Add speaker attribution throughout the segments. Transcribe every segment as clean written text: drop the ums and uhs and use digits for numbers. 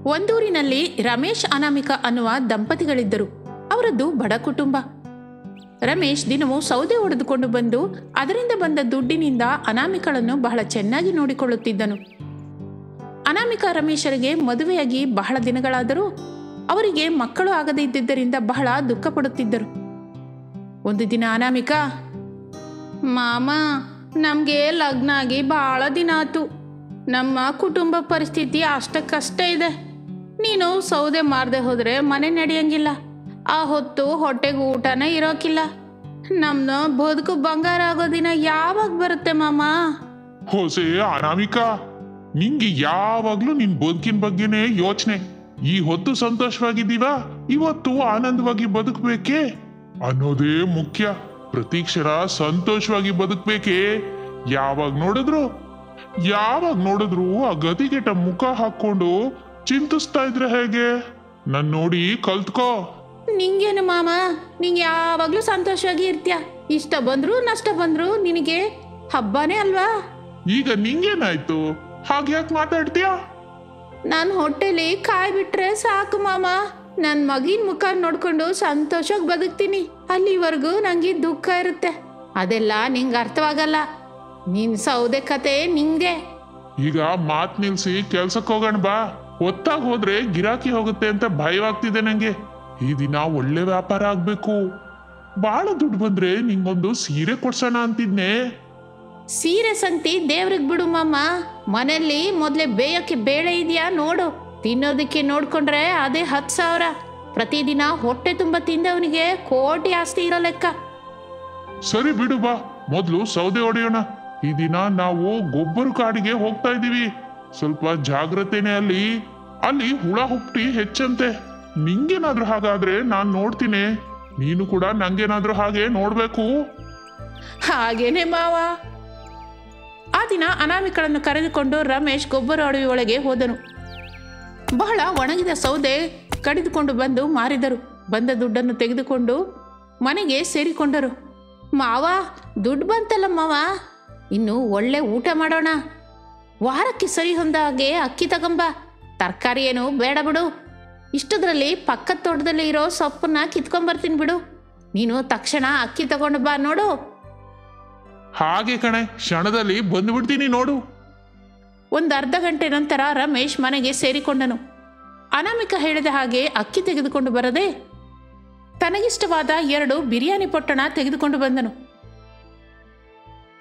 Speaker 1: ಒಂದೂರಿನಲ್ಲಿ ರಮೇಶ್ ಅನಾಮಿಕಾ ಅನ್ನುವ ದಂಪತಿಗಳಿದ್ದರು. ಅವರದ್ದು ಬಡ ಕುಟುಂಬ. ರಮೇಶ್ ದಿನವೂ ಸೌದೆ ಹೊಡೆದುಕೊಂಡು ಬಂದು ಅದರಿಂದ ಬಂದ ದುಡ್ಡಿನಿಂದ ಅನಾಮಿಕಳನ್ನು ಬಹಳ ಚೆನ್ನಾಗಿ ನೋಡಿಕೊಳ್ಳುತ್ತಿದ್ದನು. ಅನಾಮಿಕಾ ರಮೇಶರಿಗೆ ಮದುವೆಯಾಗಿ ಬಹಳ ದಿನಗಳಾದರೂ ಅವರಿಗೆ ಮಕ್ಕಳು ಆಗದೇ ಇದ್ದಿದ್ದರಿಂದ ಬಹಳ ದುಃಖ ಪಡುತ್ತಿದ್ದರು. ಒಂದು ದಿನ ಅನಾಮಿಕಾ, ಮಾಮ, ನಮಗೆ ಲಗ್ನ ಆಗಿ ಬಹಳ ದಿನ ಆಯ್ತು. ನಮ್ಮ ಕುಟುಂಬ ಪರಿಸ್ಥಿತಿ ಅಷ್ಟಕ್ಕಷ್ಟ ಇದೆ. ನೀನು ಸೌದೆ ಮಾರದೆ ಹೋದರೆ ಮನೆ ನಡೆಯಂಗಿಲ್ಲ. ಆ ಹೊತ್ತು ಹೊಟ್ಟೆಗೆ ಊಟನೇ ಇರೋಕಿಲ್ಲ. ನಮ್ನ ಬದುಕು ಬಂಗಾರ ಆಗೋ ದಿನ ಯಾವಾಗ ಬರುತ್ತೆ ಮಾಮ?
Speaker 2: ಹೊಸೆ ಅನಾಮಿಕಾ, ನಿಂಗೆ ಯಾವಾಗ್ಲೂ ನಿನ್ ಬದುಕಿನ ಬಗ್ಗೆನೇ ಯೋಚನೆ. ಈ ಹೊತ್ತು ಸಂತೋಷವಾಗಿದ್ದೀವಾ, ಇವತ್ತು ಆನಂದವಾಗಿ ಬದುಕಬೇಕೇ ಅನ್ನೋದೇ ಮುಖ್ಯ. ಪ್ರತಿ ಕ್ಷಣ ಸಂತೋಷವಾಗಿ ಬದುಕಬೇಕೇ. ಯಾವಾಗ ನೋಡಿದ್ರು ಆ ಗತಿಗೆಟ್ಟ ಮುಖ ಹಾಕೊಂಡು ಚಿಂತಿಸ್ತಾ ಇದ್ರೆ ಹೇಗೆ? ನನ್ ನೋಡಿ ಕಲ್ತ್ಕೋ.
Speaker 1: ನಿಂಗೇನು ಮಾಮ, ನಿಂಗೆ ಯಾವಾಗ್ಲೂ ಸಂತೋಷವಾಗಿ ಇರ್ತೀಯ. ಇಷ್ಟ ಬಂದ್ರು ನಷ್ಟ ಬಂದ್ರು ನಿನಗೆ ಹಬ್ಬನೇ ಅಲ್ವಾ?
Speaker 2: ಈಗ ನಿಂಗೇನಾಯ್ತು? ಹಾಗೆ ಯಾಕೆ ಮಾತಾಡ್ತೀಯ?
Speaker 1: ನಾನು ಹೊಟ್ಟೆಲಿ ಕಾಯಿ ಬಿಟ್ರೆ ಸಾಕು ಮಾಮ. ನನ್ನ ಮಗಿನ ಮುಖ ನೋಡ್ಕೊಂಡು ಸಂತೋಷವಾಗಿ ಬದುಕ್ತೀನಿ. ಅಲ್ಲಿವರೆಗೂ ನಂಗೆ ದುಃಖ ಇರುತ್ತೆ. ಅದೆಲ್ಲ ನಿಂಗೆ ಅರ್ಥವಾಗಲ್ಲ. ನಿನ್ ಸೌದೆ ಕತೆ ನಿಂಗೆ.
Speaker 2: ಈಗ ಮಾತ್ ನಿಲ್ಸಿ ಕೆಲ್ಸಕ್ಕೆ ಹೋಗೋಣ ಬಾ. ಒತ್ತಾಗ ಹೋದ್ರೆ ಗಿರಾಕಿ ಹೋಗುತ್ತೆ ಅಂತ ಭಯವಾಗ್ತಿದೆ ನಂಗೆ. ಈ ದಿನ ಒಳ್ಳೆ ವ್ಯಾಪಾರ ಆಗ್ಬೇಕು. ಬಹಳ ದುಡ್ಡು ಬಂದ್ರೆ ನಿಂಗೊಂದು ಸೀರೆ ಕೊಡ್ಸೋಣ ಅಂತಿದ್ನೆ.
Speaker 1: ಸೀರೆ ಸಂಗತಿ ದೇವ್ರಿಗೆ ಬಿಡು ಮಾಮ. ಮನೆಯಲ್ಲಿ ಮೊದಲೇ ಬೇಯಕ್ಕೆ ಬೇಳೆ ಇದೆಯಾ ನೋಡು. ತಿನ್ನೋದಕ್ಕೆ ನೋಡ್ಕೊಂಡ್ರೆ ಅದೇ 10,000. ಪ್ರತಿದಿನ ಹೊಟ್ಟೆ ತುಂಬ ತಿಂದವನಿಗೆ ಕೋಟಿ ಆಸ್ತಿ ಇರೋ ಲೆಕ್ಕ.
Speaker 2: ಸರಿ ಬಿಡು ಬಾ, ಮೊದ್ಲು ಸೌದೆ ಹೊಡೆಯೋಣ. ಈ ದಿನ ನಾವು ಗೊಬ್ಬರ ಕಾಡಿಗೆ ಹೋಗ್ತಾ ಇದೀವಿ. ಸ್ವಲ್ಪ ಜಾಗ್ರತೆನೆ. ಅಲ್ಲಿ ಹುಳ ಹುಟ್ಟಿ ಹೆಚ್ಚಂತೆ. ನಿಂಗೇನಾದ್ರೂ ಹಾಗಾದ್ರೆ ನಾನ್ ನೋಡ್ತೀನಿ. ನೀನು ಕೂಡ ನಂಗೇನಾದ್ರೂ ಹಾಗೆ ನೋಡ್ಬೇಕು.
Speaker 1: ಹಾಗೇನೆ ಮಾವ. ಆ ದಿನ ಅನಾಮಿಕಳನ್ನು ಕರೆದುಕೊಂಡು ರಮೇಶ್ ಗೊಬ್ಬರ ಅಡವಿಯೊಳಗೆ ಹೋದನು. ಬಹಳ ಒಣಗಿದ ಸೌದೆ ಕಡಿದುಕೊಂಡು ಬಂದು ಮಾರಿದರು. ಬಂದ ದುಡ್ಡನ್ನು ತೆಗೆದುಕೊಂಡು ಮನೆಗೆ ಸೇರಿಕೊಂಡರು. ಮಾವ, ದುಡ್ಡು ಬಂತಲ್ಲ ಮಾವ, ಇನ್ನು ಒಳ್ಳೆ ಊಟ ಮಾಡೋಣ. ವಾರಕ್ಕೆ ಸರಿ ಹೊಂದ ಹಾಗೆ ಅಕ್ಕಿ ತಗೊಂಬ. ತರಕಾರಿ ಏನು ಬೇಡ ಬಿಡು. ಇಷ್ಟದ್ರಲ್ಲಿ ಪಕ್ಕದ ತೋಟದಲ್ಲಿ ಇರೋ ಸೊಪ್ಪನ್ನ ಕಿತ್ಕೊಂಬರ್ತೀನಿ ಬಿಡು. ನೀನು ತಕ್ಷಣ ಅಕ್ಕಿ ತಗೊಂಡು ಬಾ ನೋಡು.
Speaker 2: ಹಾಗೆ ಕಣೆ, ಕ್ಷಣದಲ್ಲಿ ಬಂದ್ಬಿಡ್ತೀನಿ ನೋಡು.
Speaker 1: ಒಂದು ಅರ್ಧ ಗಂಟೆ ನಂತರ ರಮೇಶ್ ಮನೆಗೆ ಸೇರಿಕೊಂಡನು. ಅನಾಮಿಕಾ ಹೇಳಿದ ಹಾಗೆ ಅಕ್ಕಿ ತೆಗೆದುಕೊಂಡು ಬರದೆ ತನಗಿಷ್ಟವಾದ 2 ಬಿರಿಯಾನಿ ಪೊಟ್ಟಣ ತೆಗೆದುಕೊಂಡು ಬಂದನು.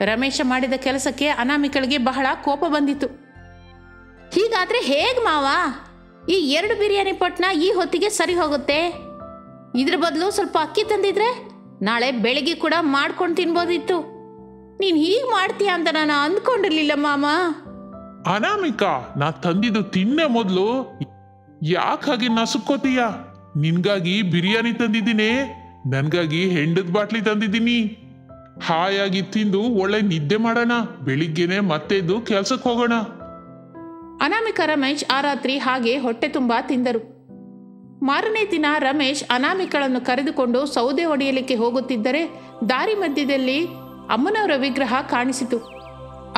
Speaker 1: ರಮೇಶ ಮಾಡಿದ ಕೆಲಸಕ್ಕೆ ಅನಾಮಿಕಳಿಗೆ ಬಹಳ ಕೋಪ ಬಂದಿತು. ಹೀಗಾದ್ರೆ ಹೇಗ್ ಮಾವ? ಈ 2 ಬಿರಿಯಾನಿ ಪೊಟ್ಟಣ ಈ ಹೊತ್ತಿಗೆ ಸರಿ ಹೋಗುತ್ತೆ. ಇದ್ರ ಬದಲು ಸ್ವಲ್ಪ ಅಕ್ಕಿ ತಂದಿದ್ರೆ ನಾಳೆ ಬೆಳಿಗ್ಗೆ ಕೂಡ ಮಾಡ್ಕೊಂಡು ತಿನ್ಬೋದಿತ್ತು. ನೀನ್ ಹೀಗೆ ಮಾಡ್ತೀಯ ಅಂತ ನಾನು ಅಂದ್ಕೊಂಡಿರ್ಲಿಲ್ಲ ಮಾಮ.
Speaker 2: ಅನಾಮಿಕಾ, ನಾ ತಂದಿದ್ದು ತಿನ್ನೆ ಮೊದ್ಲು. ಯಾಕಾಗಿ ನಸುಕ್ಕೋತೀಯ? ನಿನ್ಗಾಗಿ ಬಿರಿಯಾನಿ ತಂದಿದ್ದೀನಿ. ನನ್ಗಾಗಿ ಹೆಂಡದ ಬಾಟ್ಲಿ ತಂದಿದ್ದೀನಿ. ಹಾಯಾಗಿ ತಿಂದು ಒಳ್ಳೆ ನಿದ್ದೆ ಮಾಡೋಣ. ಬೆಳಿಗ್ಗೆನೆ ಮತ್ತೆ ಎದ್ದು ಕೆಲ್ಸಕ್ಕೆ ಹೋಗೋಣ.
Speaker 1: ಅನಾಮಿಕಾ ರಮೇಶ್ ಆ ರಾತ್ರಿ ಹಾಗೆ ಹೊಟ್ಟೆ ತುಂಬಾ ತಿಂದರು. ಮಾರನೇ ದಿನ ರಮೇಶ್ ಅನಾಮಿಕಳನ್ನು ಕರೆದುಕೊಂಡು ಸೌದೆ ಹೊಡೆಯಲಿಕ್ಕೆ ಹೋಗುತ್ತಿದ್ದರೆ ದಾರಿ ಮಧ್ಯದಲ್ಲಿ ಅಮ್ಮನವರ ವಿಗ್ರಹ ಕಾಣಿಸಿತು.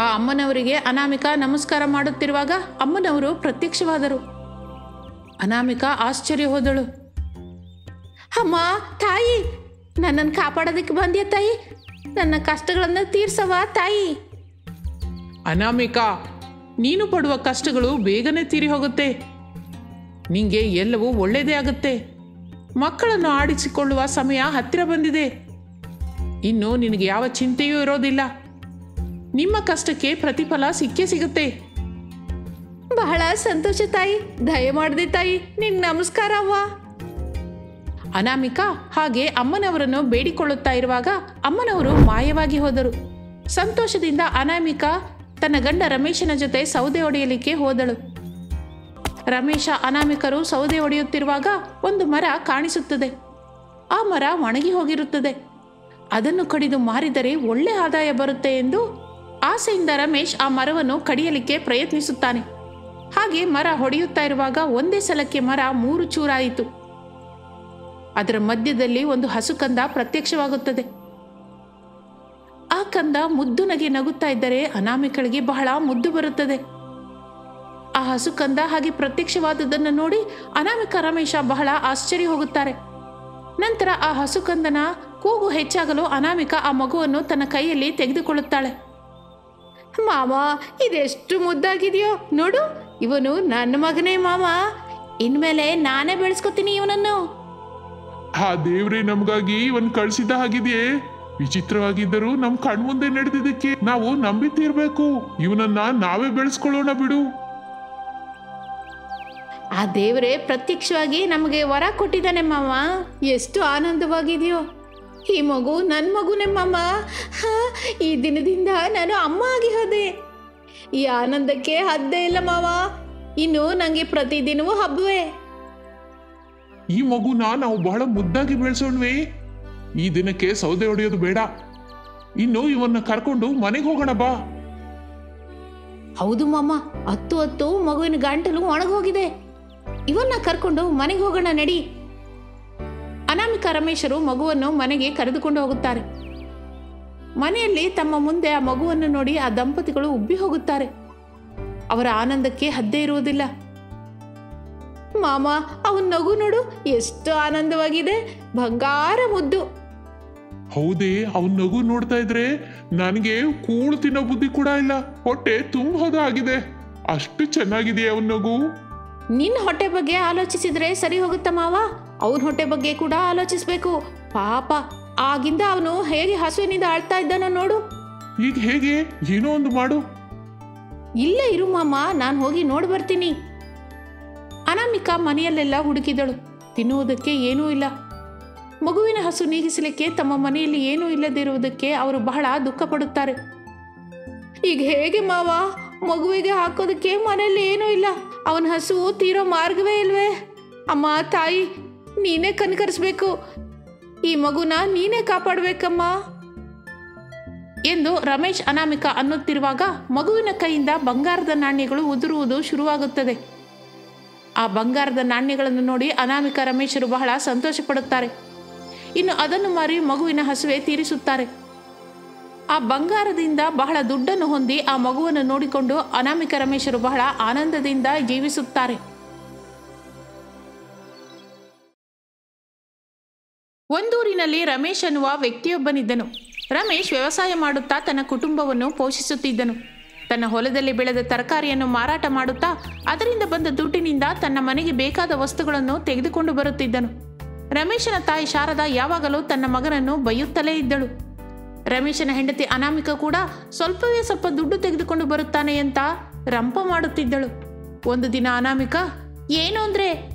Speaker 1: ಆ ಅಮ್ಮನವರಿಗೆ ಅನಾಮಿಕಾ ನಮಸ್ಕಾರ ಮಾಡುತ್ತಿರುವಾಗ ಅಮ್ಮನವರು ಪ್ರತ್ಯಕ್ಷವಾದರು. ಅನಾಮಿಕಾ ಆಶ್ಚರ್ಯ ಹೋದಳು. ಅಮ್ಮ, ತಾಯಿ, ನನ್ನನ್ನು ಕಾಪಾಡೋದಕ್ಕೆ ಬಂದ್ಯ ತಾಯಿ. ನನ್ನ ಕಷ್ಟಗಳನ್ನು ತೀರ್ಸವ ತಾಯಿ. ಅನಾಮಿಕಾ, ನೀನು ಪಡುವ ಕಷ್ಟಗಳು ಬೇಗನೆ ತೀರಿ ಹೋಗುತ್ತೆ. ನಿಂಗೆ ಎಲ್ಲವೂ ಒಳ್ಳೆಯದೇ ಆಗುತ್ತೆ. ಮಕ್ಕಳನ್ನು ಆಡಿಸಿಕೊಳ್ಳುವ ಸಮಯ ಹತ್ತಿರ ಬಂದಿದೆ. ಇನ್ನು ನಿನಗೆ ಯಾವ ಚಿಂತೆಯೂ ಇರೋದಿಲ್ಲ. ನಿಮ್ಮ ಕಷ್ಟಕ್ಕೆ ಪ್ರತಿಫಲ ಸಿಕ್ಕೇ ಸಿಗುತ್ತೆ. ಬಹಳ ಸಂತೋಷ ತಾಯಿ. ದಯಮಾಡಿದೆ ತಾಯಿ. ನಿನ್ ನಮಸ್ಕಾರ ಅವ್ವ. ಅನಾಮಿಕಾ ಹಾಗೆ ಅಮ್ಮನವರನ್ನು ಬೇಡಿಕೊಳ್ಳುತ್ತಾ ಇರುವಾಗ ಅಮ್ಮನವರು ಮಾಯವಾಗಿ ಹೋದರು. ಸಂತೋಷದಿಂದ ಅನಾಮಿಕಾ ತನ್ನ ಗಂಡ ರಮೇಶನ ಜೊತೆ ಸೌದೆ ಹೊಡೆಯಲಿಕ್ಕೆ ಹೋದಳು. ರಮೇಶ ಅನಾಮಿಕರು ಸೌದೆ ಹೊಡೆಯುತ್ತಿರುವಾಗ ಒಂದು ಮರ ಕಾಣಿಸುತ್ತದೆ. ಆ ಮರ ಒಣಗಿ ಹೋಗಿರುತ್ತದೆ. ಅದನ್ನು ಕಡಿದು ಮಾರಿದರೆ ಒಳ್ಳೆ ಆದಾಯ ಬರುತ್ತೆ ಎಂದು ಆಸೆಯಿಂದ ರಮೇಶ್ ಆ ಮರವನ್ನು ಕಡಿಯಲಿಕ್ಕೆ ಪ್ರಯತ್ನಿಸುತ್ತಾನೆ. ಹಾಗೆ ಮರ ಹೊಡೆಯುತ್ತಾ ಇರುವಾಗ ಒಂದೇ ಸಲಕ್ಕೆ ಮರ 3 ಚೂರಾಯಿತು. ಅದರ ಮಧ್ಯದಲ್ಲಿ ಒಂದು ಹಸು ಕಂದ ಪ್ರತ್ಯಕ್ಷವಾಗುತ್ತದೆ. ಆ ಕಂದ ಮುದ್ದು ನಗೆ ನಗುತ್ತಾ ಇದ್ದರೆ ಅನಾಮಿಕಳಿಗೆ ಬಹಳ ಮುದ್ದು ಬರುತ್ತದೆ. ಆ ಹಸು ಕಂದ ಹಾಗೆ ಪ್ರತ್ಯಕ್ಷವಾದದ್ದನ್ನು ನೋಡಿ ಅನಾಮಿಕ ರಮೇಶ ಬಹಳ ಆಶ್ಚರ್ಯ ಹೋಗುತ್ತಾರೆ. ನಂತರ ಆ ಹಸು ಕಂದನ ಕೂಗು ಹೆಚ್ಚಾಗಲು ಅನಾಮಿಕ ಆ ಮಗುವನ್ನು ತನ್ನ ಕೈಯಲ್ಲಿ ತೆಗೆದುಕೊಳ್ಳುತ್ತಾಳೆ. ಮಾಮ, ಇದೆಷ್ಟು ಮುದ್ದಾಗಿದೆಯೋ ನೋಡು, ಇವನು ನನ್ನ ಮಗನೇ ಮಾಮ. ಇನ್ಮೇಲೆ ನಾನೇ ಬೆಳೆಸ್ಕೊತೀನಿ ಇವನನ್ನು.
Speaker 2: ಆ ದೇವ್ರೆ ನಮ್ಗಾಗಿ ಇವನ್ ಕಳ್ಸಿದ್ದ ಹಾಗಿದೆಯೇ? ವಿಚಿತ್ರವಾಗಿದ್ದರೂ ನಮ್ ಕಣ್ಮುಂದೆ ನಡೆದಿದ್ದಕ್ಕೆ ನಾವು ನಂಬಿತಿರ್ಬೇಕು. ಇವನನ್ನ ನಾವೇ ಬೆಳೆಸ್ಕೊಳ್ಳೋಣ ಬಿಡು.
Speaker 1: ಆ ದೇವರೇ ಪ್ರತ್ಯಕ್ಷವಾಗಿ ನಮಗೆ ವರ ಕೊಟ್ಟಿದ್ದಾನೆ ಮಾಮ. ಎಷ್ಟು ಆನಂದವಾಗಿದೆಯೋ. ಈ ಮಗು ನನ್ನ ಮಗುನೇ ಮಾಮ. ಈ ದಿನದಿಂದ ನಾನು ಅಮ್ಮ ಆಗಿ ಹೋದೆ. ಈ ಆನಂದಕ್ಕೆ ಹದ್ದೇ ಇಲ್ಲ ಮಾವ. ಇನ್ನು ನನಗೆ ಪ್ರತಿದಿನವೂ ಹಬ್ಬವೇ.
Speaker 2: ಈ ಮಗುನ ನಾವು ಬಹಳ ಮುದ್ದಾಗಿ ಬೆಳೆಸೋಣ್ವಿ. ಈ ದಿನಕ್ಕೆ ಸೌದೆ ಹೊಡೆಯೋದು ಬೇಡ. ಇನ್ನು ಇವನ್ನ ಕರ್ಕೊಂಡು ಮನೆಗೆ ಹೋಗೋಣ ಬಾ.
Speaker 1: ಹೌದು ಮಾಮ, ಹತ್ತು ಮಗುವಿನ ಗಂಟಲು ಒಣಗೋಗಿದೆ. ಇವನ್ನ ಕರ್ಕೊಂಡು ಮನೆಗೆ ಹೋಗೋಣ ನಡಿ. ಅನಾಮಿಕ ರಮೇಶರು ಮಗುವನ್ನು ಮನೆಗೆ ಕರೆದುಕೊಂಡು ಹೋಗುತ್ತಾರೆ. ಮನೆಯಲ್ಲಿ ತಮ್ಮ ಮುಂದೆ ಆ ಮಗುವನ್ನು ನೋಡಿ ಆ ದಂಪತಿಗಳು ಉಬ್ಬಿ ಹೋಗುತ್ತಾರೆ. ಅವರ ಆನಂದಕ್ಕೆ ಹದ್ದೇ ಇರುವುದಿಲ್ಲ. ಮಾಮ, ಅವನ ನಗು ನೋಡು, ಎಷ್ಟು ಆನಂದವಾಗಿದೆ. ಬಂಗಾರ ಮುದ್ದು.
Speaker 2: ಹೌದೇ, ಅವನ್ ನಗು ನೋಡ್ತಾ ಇದ್ರೆ ನನಗೆ ಕೂಳು ತಿನ್ನೋ ಬುದ್ಧಿ ಕೂಡ ಇಲ್ಲ. ಹೊಟ್ಟೆ ತುಂಬ ಆಗಿದೆ. ಅಷ್ಟು ಚೆನ್ನಾಗಿದೆಯಾ ಅವನ್ ನಗು.
Speaker 1: ನಿನ್ನ ಹೊಟ್ಟೆ ಬಗ್ಗೆ ಆಲೋಚಿಸಿದ್ರೆ ಸರಿ ಹೋಗುತ್ತಾ ಮಾವ? ಅವನ ಹೊಟ್ಟೆ ಬಗ್ಗೆ ಕೂಡ ಆಲೋಚಿಸ್ಬೇಕು. ಪಾಪ, ಆಗಿಂದ ಅವನು ಹೇಗೆ ಹಸುವಿನಿಂದ ಆಳ್ತಾ ಇದ್ದಾನೋ ನೋಡು.
Speaker 2: ಈಗ ಹೇಗೆ? ಏನೋ ಒಂದು ಮಾಡು.
Speaker 1: ಇಲ್ಲ ಇರು ಮಾಮ, ನಾನು ಹೋಗಿ ನೋಡಿ ಬರ್ತೀನಿ. ಅನಾಮಿಕಾ ಮನೆಯಲ್ಲೆಲ್ಲ ಹುಡುಕಿದಳು. ತಿನ್ನುವುದಕ್ಕೆ ಏನೂ ಇಲ್ಲ. ಮಗುವಿನ ಹಸು ನೀಗಿಸಲಿಕ್ಕೆ ತಮ್ಮ ಮನೆಯಲ್ಲಿ ಏನೂ ಇಲ್ಲದಿರುವುದಕ್ಕೆ ಅವರು ಬಹಳ ದುಃಖ ಪಡುತ್ತಾರೆ. ಈಗ ಹೇಗೆ ಮಾವ? ಮಗುವಿಗೆ ಹಾಕೋದಕ್ಕೆ ಮನೆಯಲ್ಲಿ ಏನೂ ಇಲ್ಲ. ಅವನ ಹಸು ತೀರೋ ಮಾರ್ಗವೇ ಇಲ್ವೇ? ಅಮ್ಮ ತಾಯಿ, ನೀನೇ ಕನ್ಕರಿಸ್ಬೇಕು. ಈ ಮಗುನ ನೀನೇ ಕಾಪಾಡಬೇಕಮ್ಮ ಎಂದು ರಮೇಶ್ ಅನಾಮಿಕಾ ಅನ್ನುತ್ತಿರುವಾಗ ಮಗುವಿನ ಕೈಯಿಂದ ಬಂಗಾರದ ನಾಣ್ಯಗಳು ಉದುರುವುದು ಶುರುವಾಗುತ್ತದೆ. ಆ ಬಂಗಾರದ ನಾಣ್ಯಗಳನ್ನು ನೋಡಿ ಅನಾಮಿಕಾ ರಮೇಶರು ಬಹಳ ಸಂತೋಷ ಪಡುತ್ತಾರೆ. ಇನ್ನು ಅದನ್ನು ಮಾರಿ ಮಗುವಿನ ಹಸುವೆ ತೀರಿಸುತ್ತಾರೆ. ಆ ಬಂಗಾರದಿಂದ ಬಹಳ ದುಡ್ಡನ್ನು ಹೊಂದಿ ಆ ಮಗುವನ್ನು ನೋಡಿಕೊಂಡು ಅನಾಮಿಕಾ ರಮೇಶರು ಬಹಳ ಆನಂದದಿಂದ ಜೀವಿಸುತ್ತಾರೆ. ಒಂದೂರಿನಲ್ಲಿ ರಮೇಶ್ ಅನ್ನುವ ವ್ಯಕ್ತಿಯೊಬ್ಬನಿದ್ದನು. ರಮೇಶ್ ವ್ಯವಸಾಯ ಮಾಡುತ್ತಾ ತನ್ನ ಕುಟುಂಬವನ್ನು ಪೋಷಿಸುತ್ತಿದ್ದನು. ತನ್ನ ಹೊಲದಲ್ಲಿ ಬೆಳೆದ ತರಕಾರಿಯನ್ನು ಮಾರಾಟ ಮಾಡುತ್ತಾ ಅದರಿಂದ ಬಂದ ದುಡ್ಡಿನಿಂದ ತನ್ನ ಮನೆಗೆ ಬೇಕಾದ ವಸ್ತುಗಳನ್ನು ತೆಗೆದುಕೊಂಡು ಬರುತ್ತಿದ್ದನು. ರಮೇಶನ ತಾಯಿ ಶಾರದಾ ಯಾವಾಗಲೂ ತನ್ನ ಮಗನನ್ನು ಬೈಯುತ್ತಲೇ ಇದ್ದಳು. ರಮೇಶನ ಹೆಂಡತಿ ಅನಾಮಿಕಾ ಕೂಡ ಸ್ವಲ್ಪವೇ ಸ್ವಲ್ಪ ದುಡ್ಡು ತೆಗೆದುಕೊಂಡು ಬರುತ್ತಾನೆ ಅಂತ ರಂಪ ಮಾಡುತ್ತಿದ್ದಳು. ಒಂದು ದಿನ ಅನಾಮಿಕಾ, ಏನು ಅಂದರೆ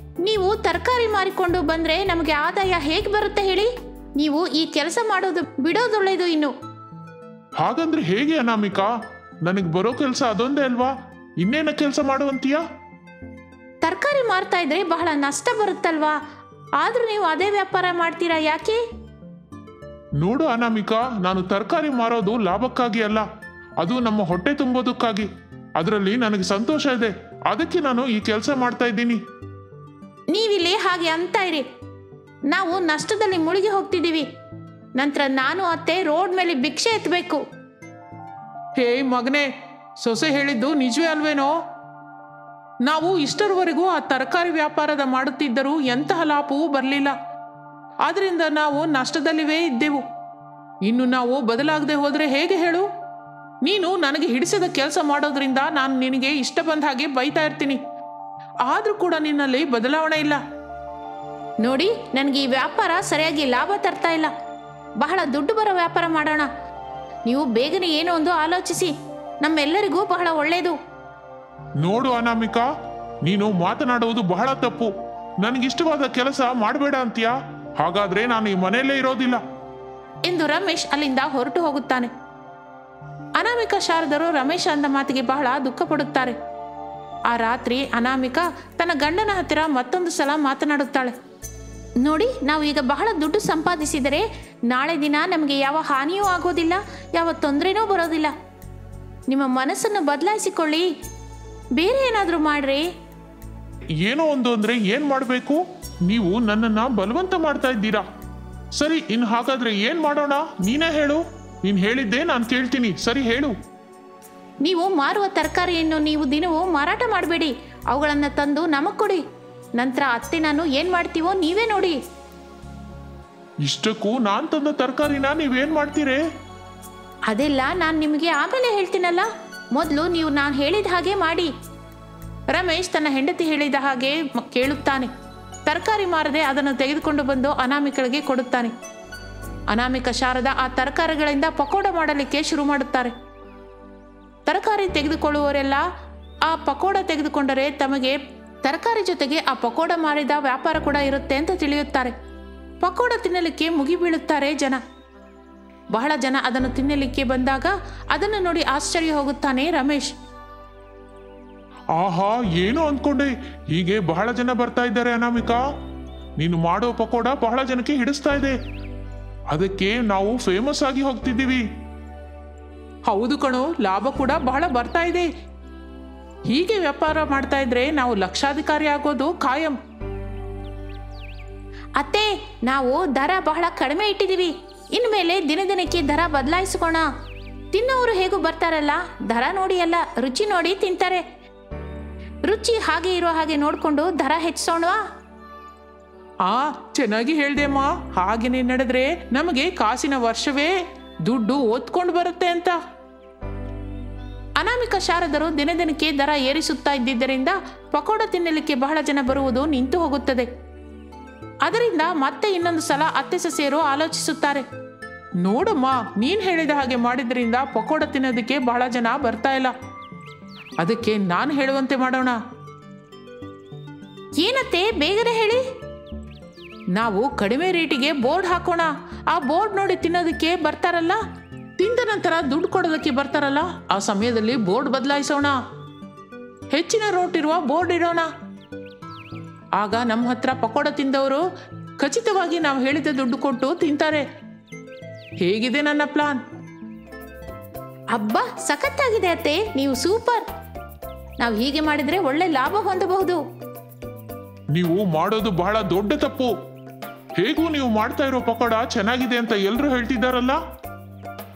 Speaker 1: ನೀವು ತರಕಾರಿ ಮಾರಿಕೊಂಡು ಬಂದರೆ ನಮಗೆ ಆದಾಯ ಹೇಗೆ ಬರುತ್ತೆ ಹೇಳಿ? ನೀವು ಈ ಕೆಲಸ ಮಾಡೋದು ಬಿಡೋದೊಳ್ಳೆಯದು. ಇನ್ನು
Speaker 2: ಹಾಗಂದ್ರೆ ಹೇಗೆ ಅನಾಮಿಕಾ? ನನಗೆ ಬರೋ ಕೆಲಸ ಅದೊಂದೇ ಅಲ್ವಾ? ಇನ್ನೇನ ಕೆಲಸ ಮಾಡುವಂತೀಯಾ?
Speaker 1: ತರಕಾರಿ ಮಾರ್ತಾ ಇದ್ರೆ ಬಹಳ ನಷ್ಟ ಬರುತ್ತಲ್ವಾ? ಆದ್ರೂ ನೀವು ಅದೇ ವ್ಯಾಪಾರ ಮಾಡ್ತೀರಾ, ಯಾಕೆ?
Speaker 2: ನೋಡು ಅನಾಮಿಕಾ, ನಾನು ತರಕಾರಿ ಮಾರೋದು ಲಾಭಕ್ಕಾಗಿ ಅಲ್ಲ, ಅದು ನಮ್ಮ ಹೊಟ್ಟೆ ತುಂಬೋದಕ್ಕಾಗಿ. ಅದರಲ್ಲಿ ನನಗೆ ಸಂತೋಷ ಇದೆ. ಅದಕ್ಕೆ ನಾನು ಈ ಕೆಲಸ ಮಾಡ್ತಾ ಇದ್ದೀನಿ.
Speaker 1: ನೀವಿಲ್ಲಿ ಹಾಗೆ ಅಂತ ಇರಿ. ನಾವು ನಷ್ಟದಲ್ಲಿ ಮುಳುಗಿ ಹೋಗ್ತಿದ್ದೀವಿ. ನಂತರ ನಾನು ಅತ್ತೆ ರೋಡ್ ಮೇಲೆ ಭಿಕ್ಷೆ ಎತ್ತಬೇಕು.
Speaker 3: ಹೇ ಮಗನೇ, ಸೊಸೆ ಹೇಳಿದ್ದು ನಿಜವೇ ಅಲ್ವೇನೋ? ನಾವು ಇಷ್ಟರವರೆಗೂ ಆ ತರಕಾರಿ ವ್ಯಾಪಾರದ ಮಾಡುತ್ತಿದ್ದರೂ ಎಂತಹ ಲಾಭವೂ ಬರಲಿಲ್ಲ. ಆದ್ದರಿಂದ ನಾವು ನಷ್ಟದಲ್ಲಿವೇ ಇದ್ದೆವು. ಇನ್ನು ನಾವು ಬದಲಾಗದೆ ಹೋದರೆ ಹೇಗೆ ಹೇಳು? ನೀನು ನನಗೆ ಹಿಡಿಸದ ಕೆಲಸ ಮಾಡೋದ್ರಿಂದ ನಾನು ನಿನಗೆ ಇಷ್ಟ ಬಂದ ಹಾಗೆ ಬೈತಾ ಇರ್ತೀನಿ. ಆದರೂ ಕೂಡ ನಿನ್ನಲ್ಲಿ ಬದಲಾವಣೆ ಇಲ್ಲ.
Speaker 1: ನೋಡಿ, ನನಗೆ ಈ ವ್ಯಾಪಾರ ಸರಿಯಾಗಿ ಲಾಭ ತರ್ತಾ ಇಲ್ಲ. ಬಹಳ ದುಡ್ಡು ಬರೋ ವ್ಯಾಪಾರ ಮಾಡೋಣ. ನೀವು ಬೇಗನೆ ಏನೋ ಒಂದು ಆಲೋಚಿಸಿ, ನಮ್ಮೆಲ್ಲರಿಗೂ ಬಹಳ ಒಳ್ಳೆಯದು.
Speaker 2: ನೋಡು ಅನಾಮಿಕಾ, ನೀನು ಮಾತನಾಡುವುದು ಬಹಳ ತಪ್ಪು. ನನಗಿಷ್ಟವಾದ ಕೆಲಸ ಮಾಡಬೇಡ ಅಂತೀಯಾ? ಹಾಗಾದ್ರೆ ನಾನು ಈ ಮನೆಯಲ್ಲೇ ಇರೋದಿಲ್ಲ
Speaker 1: ಎಂದು ರಮೇಶ್ ಅಲ್ಲಿಂದ ಹೊರಟು ಹೋಗುತ್ತಾನೆ. ಅನಾಮಿಕಾ ಶಾರದರು ರಮೇಶ್ ಅಂದ ಮಾತಿಗೆ ಬಹಳ ದುಃಖ ಪಡುತ್ತಾರೆ. ಆ ರಾತ್ರಿ ಅನಾಮಿಕಾ ತನ್ನ ಗಂಡನ ಹತ್ತಿರ ಮತ್ತೊಂದು ಸಲ ಮಾತನಾಡುತ್ತಾಳೆ. ನೋಡಿ, ನಾವು ಈಗ ಬಹಳ ದುಡ್ಡು ಸಂಪಾದಿಸಿದರೆ ನಾಳೆ ದಿನ ನಮಗೆ ಯಾವ ಹಾನಿಯೂ ಆಗೋದಿಲ್ಲ, ಯಾವ ತೊಂದರೆನೂ ಬರೋದಿಲ್ಲ. ನಿಮ್ಮ ಮನಸ್ಸನ್ನು ಬದಲಾಯಿಸಿಕೊಳ್ಳಿ, ಬೇರೆ ಏನಾದರೂ ಮಾಡ್ರಿ.
Speaker 2: ಏನೋ ಒಂದು ಅಂದ್ರೆ ಏನ್ ಮಾಡ್ಬೇಕು? ನೀವು ನನ್ನನ್ನ ಬಲವಂತ ಮಾಡ್ತಾ ಇದ್ದೀರಾ. ಸರಿ, ಇನ್ ಹಾಗಾದ್ರೆ ಏನ್ ಮಾಡೋಣ? ನೀನೇ ಹೇಳು. ನೀನ್ ಹೇಳಿದ್ದೆ ನಾನು ಕೇಳ್ತೀನಿ. ಸರಿ ಹೇಳು.
Speaker 1: ನೀವು ಮಾರುವ ತರಕಾರಿಯನ್ನು ನೀವು ದಿನವೂ ಮಾರಾಟ ಮಾಡಬೇಡಿ, ಅವುಗಳನ್ನು ತಂದು ನಮಗೆ ಕೊಡಿ. ನಂತರ ಅತ್ತೆ ನಾನು ಏನು ಮಾಡ್ತೀವೋ ನೀವೇ ನೋಡಿ.
Speaker 2: ಇಷ್ಟಕ್ಕೂ ನಾನ್ ತಂದ ತರಕಾರಿನ ನೀವೇನ್ ಮಾಡ್ತೀರೇ?
Speaker 1: ಅದೆಲ್ಲ ನಾನು ನಿಮಗೆ ಆಮೇಲೆ ಹೇಳ್ತೀನಲ್ಲ, ಮೊದಲು ನೀವು ನಾನು ಹೇಳಿದ ಹಾಗೆ ಮಾಡಿ. ರಮೇಶ್ ತನ್ನ ಹೆಂಡತಿ ಹೇಳಿದ ಹಾಗೆ ಕೇಳುತ್ತಾನೆ. ತರಕಾರಿ ಮಾರದೆ ಅದನ್ನು ತೆಗೆದುಕೊಂಡು ಬಂದು ಅನಾಮಿಕಳಿಗೆ ಕೊಡುತ್ತಾನೆ. ಅನಾಮಿಕ ಶಾರದಾ ಆ ತರಕಾರಿಗಳಿಂದ ಪಕೋಡ ಮಾಡಲಿಕ್ಕೆ ಶುರು ಮಾಡುತ್ತಾರೆ. ತರಕಾರಿ ತೆಗೆದುಕೊಳ್ಳುವವರೆಲ್ಲ ಆ ಪಕೋಡ ತೆಗೆದುಕೊಂಡರೆ ತಮಗೆ ತರಕಾರಿ ಜೊತೆಗೆ ಆ ಪಕೋಡ ಮಾರಿದ ವ್ಯಾಪಾರ ಕೂಡ ಇರುತ್ತೆ ಅಂತ ತಿಳಿಯುತ್ತಾರೆ. ಪಕೋಡ ತಿನ್ನಲಿಕ್ಕೆ ಮುಗಿಬೀಳುತ್ತಾರೆ ಜನ. ಬಹಳ ಜನ ಅದನ್ನು ತಿನ್ನಲಿಕ್ಕೆ ಬಂದಾಗ ಅದನ್ನು ನೋಡಿ ಆಶ್ಚರ್ಯ ಹೋಗುತ್ತಾನೆ ರಮೇಶ್.
Speaker 2: ಆಹಾ, ಏನು ಅಂದ್ಕೊಂಡೆ, ಹೀಗೆ ಬಹಳ ಜನ ಬರ್ತಾ ಇದ್ದಾರೆ ಅನಾಮಿಕಾ. ನೀನು ಮಾಡೋ ಪಕೋಡ ಬಹಳ ಜನಕ್ಕೆ ಹಿಡಿಸ್ತಾ ಇದೆ, ಅದಕ್ಕೆ ನಾವು ಫೇಮಸ್ ಆಗಿ ಹೋಗ್ತಿದ್ದೀವಿ.
Speaker 3: ಹೌದು ಕಣೋ, ಲಾಭ ಕೂಡ ಬಹಳ ಬರ್ತಾ ಇದೆ. ಹೀಗೆ ವ್ಯಾಪಾರ ಮಾಡ್ತಾ ಇದ್ರೆ ನಾವು ಲಕ್ಷಾಧಿಕಾರಿ ಆಗೋದು ಖಾಯಂ.
Speaker 1: ಅತ್ತೆ, ನಾವು ದರ ಬಹಳ ಕಡಿಮೆ ಇಟ್ಟಿದ್ದೀವಿ. ಇನ್ಮೇಲೆ ದಿನದಿನಕ್ಕೆ ದರ ಬದಲಾಯಿಸ್ಕೋಣ. ತಿನ್ನೋರು ಹೇಗೂ ಬರ್ತಾರಲ್ಲ, ದರ ನೋಡಿ ಅಲ್ಲ ರುಚಿ ನೋಡಿ ತಿಂತಾರೆ. ರುಚಿ ಹಾಗೆ ಇರೋ ಹಾಗೆ ನೋಡಿಕೊಂಡು ದರ ಹೆಚ್ಚಿಸೋಣವಾ?
Speaker 3: ಚೆನ್ನಾಗಿ ಹೇಳ್ದೆ ಅಮ್ಮ. ಹಾಗೇನೆ ನಡೆದ್ರೆ ನಮಗೆ ಕಾಸಿನ ವರ್ಷವೇ ದುಡ್ಡು ಓದ್ಕೊಂಡು ಬರುತ್ತೆ ಅಂತ.
Speaker 1: ಅನಾಮಿಕ ಶಾರದರು ದಿನದಿನಕ್ಕೆ ದರ ಏರಿಸುತ್ತಾ ಇದ್ದಿದ್ದರಿಂದ ಪಕೋಡ ತಿನ್ನಲಿಕ್ಕೆ ಬಹಳ ಜನ ಬರುವುದು ನಿಂತು ಹೋಗುತ್ತದೆ. ಅದರಿಂದ ಮತ್ತೆ ಇನ್ನೊಂದು ಸಲ ಅತ್ತೆ ಸೊಸೆಯರು ಆಲೋಚಿಸುತ್ತಾರೆ.
Speaker 3: ನೋಡಮ್ಮ, ನೀನ್ ಹೇಳಿದ ಹಾಗೆ ಮಾಡಿದ್ರಿಂದ ಪಕೋಡ ತಿನ್ನೋದಕ್ಕೆ ಬಹಳ ಜನ ಬರ್ತಾ ಇಲ್ಲ. ಅದಕ್ಕೆ ನಾನು ಹೇಳುವಂತೆ ಮಾಡೋಣ.
Speaker 1: ಏನತ್ತೆ, ಬೇಗನೆ ಹೇಳಿ.
Speaker 3: ನಾವು ಕಡಿಮೆ ರೇಟಿಗೆ ಬೋರ್ಡ್ ಹಾಕೋಣ. ಆ ಬೋರ್ಡ್ ನೋಡಿ ತಿನ್ನೋದಕ್ಕೆ ಬರ್ತಾರಲ್ಲ, ತಿಂದ ನಂತರ ದುಡ್ಡು ಕೊಡೋದಕ್ಕೆ ಬರ್ತಾರಲ್ಲ, ಆ ಸಮಯದಲ್ಲಿ ಬೋರ್ಡ್ ಬದಲಾಯಿಸೋಣ. ಹೆಚ್ಚಿನ ರೋಟ್ ಇರುವ ಬೋರ್ಡ್ ಇಡೋಣ. ಆಗ ನಮ್ಮ ಹತ್ರ ಪಕೋಡ ತಿಂದವರು ಖಚಿತವಾಗಿ ನಾವು ಹೇಳಿದ ದುಡ್ಡು ಕೊಟ್ಟು ತಿಂತಾರೆ. ಹೇಗಿದೆ ನನ್ನ ಪ್ಲಾನ್?
Speaker 1: ಅಬ್ಬಾ, ಸಖತ್ತಾಗಿದೆ ಅತ್ತೆ, ನೀವು ಸೂಪರ್. ನಾವು ಹೀಗೆ ಮಾಡಿದ್ರೆ ಒಳ್ಳೆ ಲಾಭ ಹೊಂದಬಹುದು.
Speaker 2: ನೀವು ಮಾಡೋದು ಬಹಳ ದೊಡ್ಡ ತಪ್ಪು. ಹೇಗೂ ನೀವು ಮಾಡ್ತಾ ಇರೋ ಪಕೋಡ ಚೆನ್ನಾಗಿದೆ ಅಂತ ಎಲ್ಲರೂ ಹೇಳ್ತಿದ್ದಾರಲ್ಲ,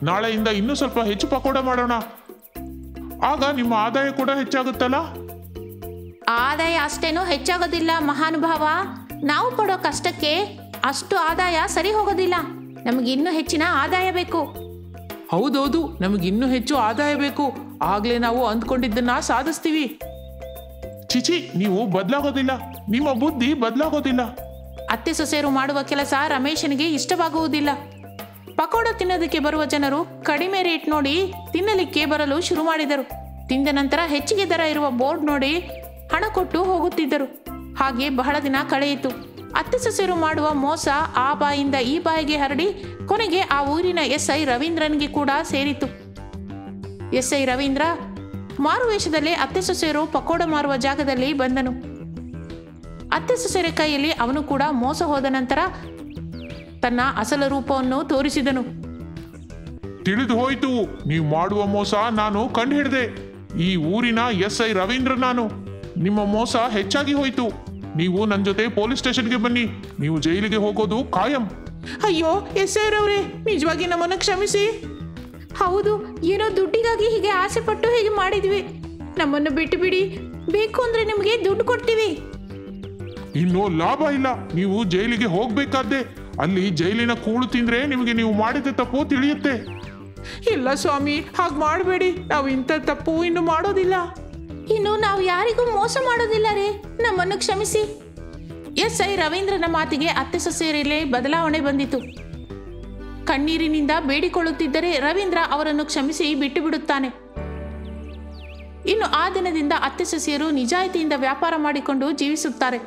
Speaker 2: ನಾಳೆಯಿಂದ ಇನ್ನೂ ಸ್ವಲ್ಪ ಹೆಚ್ಚು ಪಕೋಡ ಮಾಡೋಣ. ಆಗ ನಿಮ್ಮ ಆದಾಯ ಕೂಡ ಹೆಚ್ಚಾಗುತ್ತಲ್ಲ.
Speaker 1: ಆದಾಯ ಅಷ್ಟೇನೂ ಹೆಚ್ಚಾಗೋದಿಲ್ಲ ಮಹಾನುಭಾವ. ನಾವು ಪಡೋ ಕಷ್ಟಕ್ಕೆ ಅಷ್ಟು ಆದಾಯ ಸರಿ ಹೋಗೋದಿಲ್ಲ. ನಮಗೆ ಇನ್ನೂ ಹೆಚ್ಚಿನ ಆದಾಯ ಬೇಕು.
Speaker 3: ಹೌದೌದು, ನಮಗಿನ್ನೂ ಹೆಚ್ಚು ಆದಾಯ ಬೇಕು. ಆಗ್ಲೇ ನಾವು ಅಂದ್ಕೊಂಡಿದ್ದನ್ನ ಸಾಧಿಸ್ತೀವಿ.
Speaker 2: ಚಿಚಿ, ನೀವು ಬದಲಾಗೋದಿಲ್ಲ, ನಿಮ್ಮ ಬುದ್ಧಿ ಬದಲಾಗೋದಿಲ್ಲ.
Speaker 1: ಅತ್ತೆ ಸೊಸೆಯರು ಮಾಡುವ ಕೆಲಸ ರಮೇಶನಿಗೆ ಇಷ್ಟವಾಗುವುದಿಲ್ಲ. ಪಕೋಡ ತಿನ್ನೋದಕ್ಕೆ ಬರುವ ಜನರು ಕಡಿಮೆ ರೇಟ್ ನೋಡಿ ತಿನ್ನಲಿಕ್ಕೆ ಬರಲು ಶುರು ಮಾಡಿದರು. ತಿಂದ ನಂತರ ಹೆಚ್ಚಿಗೆ ದರ ಇರುವ ಬೋರ್ಡ್ ನೋಡಿ ಹಣ ಕೊಟ್ಟು ಹೋಗುತ್ತಿದ್ದರು. ಹಾಗೆ ಬಹಳ ದಿನ ಕಳೆಯಿತು. ಅತ್ತೆ ಸೊಸೆಯರು ಮಾಡುವ ಮೋಸ ಆ ಬಾಯಿಂದ ಈ ಬಾಯಿಗೆ ಹರಡಿ ಕೊನೆಗೆ ಆ ಊರಿನ SI ರವೀಂದ್ರನಿಗೆ ಕೂಡ ಸೇರಿತು. SI ರವೀಂದ್ರ ಮಾರುವೇಷದಲ್ಲಿ ಅತ್ತೆ ಸೊಸೆಯರು ಪಕೋಡ ಮಾರುವ ಜಾಗದಲ್ಲಿ ಬಂದನು. ಅತ್ತೆ ಸೊಸೆಯರ ಕೈಯಲ್ಲಿ ಅವನು ಕೂಡ ಮೋಸ ಹೋದ ನಂತರ ತನ್ನ ಅಸಲ ರೂಪವನ್ನು ತೋರಿಸಿದನು.
Speaker 2: ತಿಳಿದು ಹೋಯ್ತು, ನೀವು ಮಾಡುವ ಮೋಸ ನಾನು ಕಂಡು ಹಿಡಿದೆ. ಈ ಊರಿನ SI ರವೀಂದ್ರ ನಾನು. ನಿಮ್ಮ ಮೋಸ ಹೆಚ್ಚಾಗಿ ಹೋಯ್ತು. ನೀವು ನನ್ನ ಜೊತೆ ಪೊಲೀಸ್ ಸ್ಟೇಷನ್ಗೆ ಬನ್ನಿ. ನೀವು ಜೈಲಿಗೆ ಹೋಗೋದು ಖಾಯಂ.
Speaker 3: ಅಯ್ಯೋ SI ರವರೇ, ನಿಜವಾಗಿ ನಮ್ಮನ್ನು ಕ್ಷಮಿಸಿ.
Speaker 1: ಹೌದು, ಏನೋ ದುಡ್ಡಿಗಾಗಿ ಹೀಗೆ ಆಸೆ ಪಟ್ಟು ಹೀಗೆ ಮಾಡಿದ್ವಿ. ನಮ್ಮನ್ನು ಬಿಟ್ಟು ಬಿಡಿ, ಬೇಕು ಅಂದ್ರೆ ನಿಮಗೆ ದುಡ್ಡು ಕೊಡ್ತೀವಿ.
Speaker 2: ಇನ್ನು ಲಾಭ ಇಲ್ಲ, ನೀವು ಜೈಲಿಗೆ ಹೋಗ್ಬೇಕಾದ್ದೆ. ಅಲ್ಲಿ ಜೈಲಿನ ಕೂಳು ತಿಂದ್ರೆ ನಿಮಗೆ ನೀವು ಮಾಡಿದ ತಪ್ಪು ತಿಳಿಯುತ್ತೆ.
Speaker 3: ಇಲ್ಲ ಸ್ವಾಮಿ, ಹಾಗೆ ಮಾಡಬೇಡಿ. ನಾವು ಇಂಥ ತಪ್ಪು ಇನ್ನು ಮಾಡೋದಿಲ್ಲ.
Speaker 1: ಇನ್ನು ನಾವು ಯಾರಿಗೂ ಮೋಸ ಮಾಡೋದಿಲ್ಲ ರೀ, ನಮ್ಮನ್ನು ಕ್ಷಮಿಸಿ. SI ರವೀಂದ್ರನ ಮಾತಿಗೆ ಅತ್ತೆ ಸೊಸೆಯರಲ್ಲಿ ಬದಲಾವಣೆ ಬಂದಿತು. ಕಣ್ಣೀರಿನಿಂದ ಬೇಡಿಕೊಳ್ಳುತ್ತಿದ್ದರೆ ರವೀಂದ್ರ ಅವರನ್ನು ಕ್ಷಮಿಸಿ ಬಿಟ್ಟು ಬಿಡುತ್ತಾನೆ. ಇನ್ನು ಆ ದಿನದಿಂದ ಅತ್ತೆ ಸೊಸೆಯರು ನಿಜಾಯಿತಿಯಿಂದ ವ್ಯಾಪಾರ ಮಾಡಿಕೊಂಡು ಜೀವಿಸುತ್ತಾರೆ.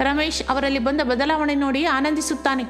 Speaker 1: ರಮೇಶ್ ಅವರಲ್ಲಿ ಬಂದ ಬದಲಾವಣೆ ನೋಡಿ ಆನಂದಿಸುತ್ತಾನೆ.